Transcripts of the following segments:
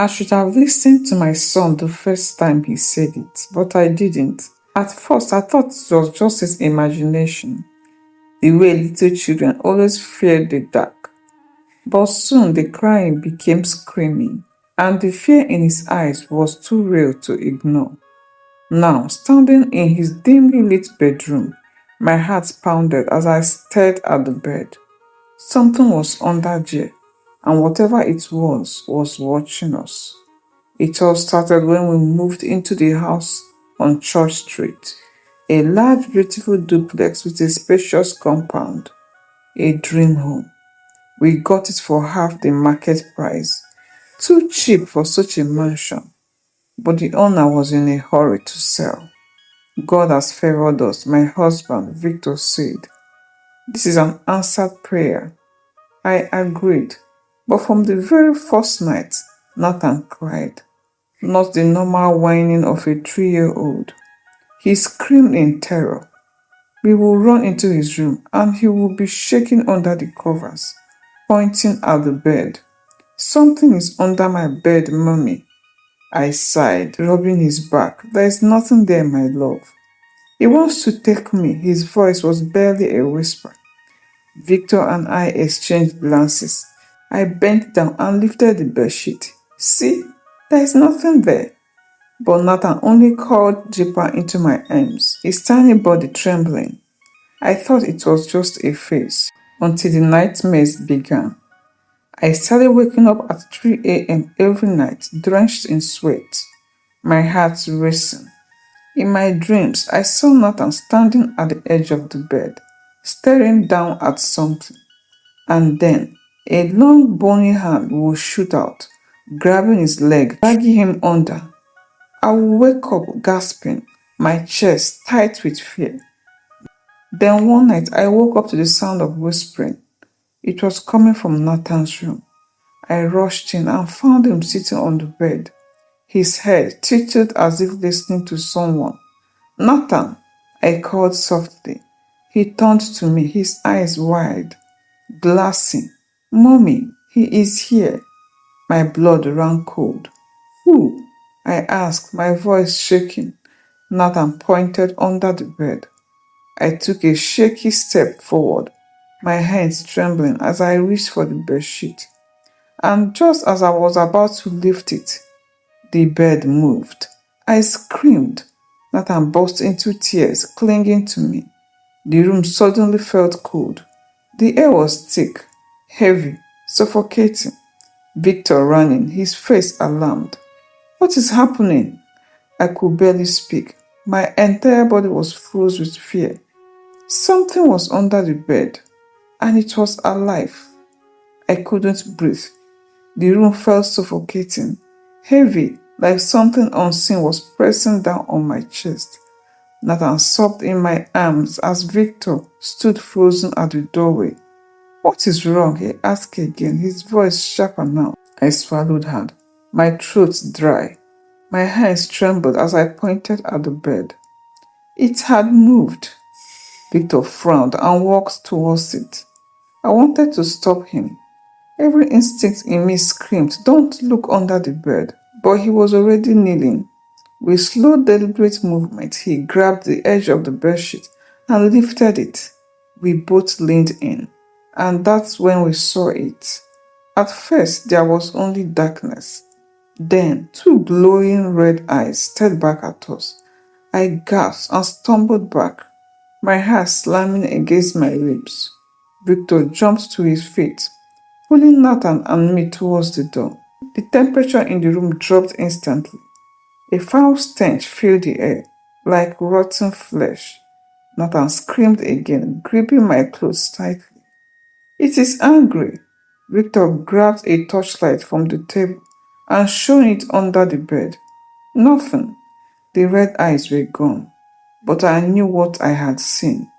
I should have listened to my son the first time he said it, but I didn't. At first, I thought it was just his imagination, the way little children always fear the dark. But soon the crying became screaming, and the fear in his eyes was too real to ignore. Now, standing in his dimly lit bedroom, my heart pounded as I stared at the bed. Something was under there, and whatever it was watching us. It all started when we moved into the house on Church Street, a large, beautiful duplex with a spacious compound, a dream home. We got it for half the market price, too cheap for such a mansion, but the owner was in a hurry to sell. God has favored us, my husband, Victor said. This is an answered prayer. I agreed, but from the very first night, Nathan cried. Not the normal whining of a 3-year-old. He screamed in terror. We will run into his room and he will be shaking under the covers, pointing at the bed. Something is under my bed, Mommy. I sighed, rubbing his back. There is nothing there, my love. He wants to take me. His voice was barely a whisper. Victor and I exchanged glances. I bent down and lifted the bedsheet. See, there is nothing there. But Nathan only crawled deeper into my arms, his tiny body trembling. I thought it was just a phase, until the nightmares began. I started waking up at 3 a.m. every night, drenched in sweat, my heart racing. In my dreams, I saw Nathan standing at the edge of the bed, staring down at something. And then, a long bony hand would shoot out, grabbing his leg, dragging him under. I would wake up gasping, my chest tight with fear. Then one night, I woke up to the sound of whispering. It was coming from Nathan's room. I rushed in and found him sitting on the bed, his head tilted as if listening to someone. Nathan, I called softly. He turned to me, his eyes wide, glassy. Mommy, he is here. My blood ran cold. Who? I asked, my voice shaking. Nathan pointed under the bed. I took a shaky step forward, my hands trembling as I reached for the bedsheet. And just as I was about to lift it, the bed moved. I screamed. Nathan burst into tears, clinging to me. The room suddenly felt cold. The air was thick, heavy, suffocating. Victor ran in, his face alarmed. What is happening? I could barely speak. My entire body was frozen with fear. Something was under the bed, and it was alive. I couldn't breathe. The room felt suffocating, heavy, like something unseen was pressing down on my chest. Nathan sobbed in my arms as Victor stood frozen at the doorway. What is wrong? He asked again, his voice sharper now. I swallowed hard, my throat dry. My hands trembled as I pointed at the bed. It had moved. Victor frowned and walked towards it. I wanted to stop him. Every instinct in me screamed, don't look under the bed. But he was already kneeling. With slow, deliberate movement, he grabbed the edge of the bedsheet and lifted it. We both leaned in, and that's when we saw it. At first, there was only darkness. Then, two glowing red eyes stared back at us. I gasped and stumbled back, my heart slamming against my ribs. Victor jumped to his feet, pulling Nathan and me towards the door. The temperature in the room dropped instantly. A foul stench filled the air, like rotten flesh. Nathan screamed again, gripping my clothes tightly. It is angry. Victor grabbed a torchlight from the table and shone it under the bed. Nothing. The red eyes were gone. But I knew what I had seen.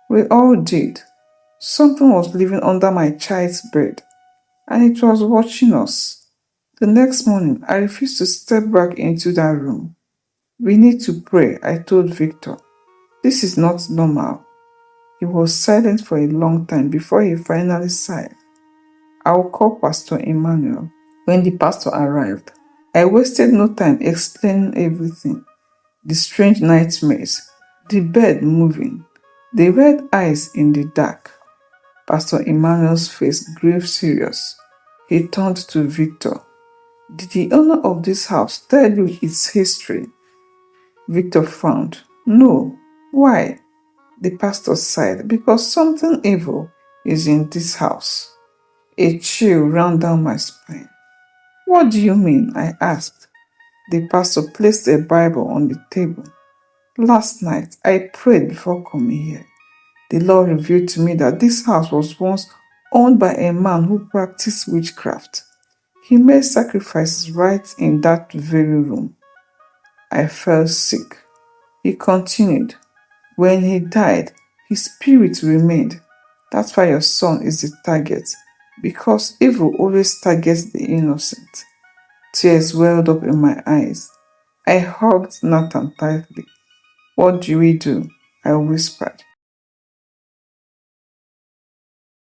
We all did. Something was living under my child's bed, and it was watching us. The next morning, I refused to step back into that room. We need to pray, I told Victor. This is not normal. He was silent for a long time before he finally sighed. I will call Pastor Emmanuel. When the pastor arrived, I wasted no time explaining everything. The strange nightmares, the bed moving, the red eyes in the dark. Pastor Emmanuel's face grew serious. He turned to Victor. Did the owner of this house tell you its history? Victor frowned. No. Why? The pastor sighed. Because something evil is in this house. A chill ran down my spine. What do you mean? I asked. The pastor placed a Bible on the table. Last night, I prayed before coming here. The Lord revealed to me that this house was once owned by a man who practiced witchcraft. He made sacrifices right in that very room. I felt sick. He continued. When he died, his spirit remained. That's why your son is the target, because evil always targets the innocent. Tears welled up in my eyes. I hugged Nathan tightly. What do we do? I whispered.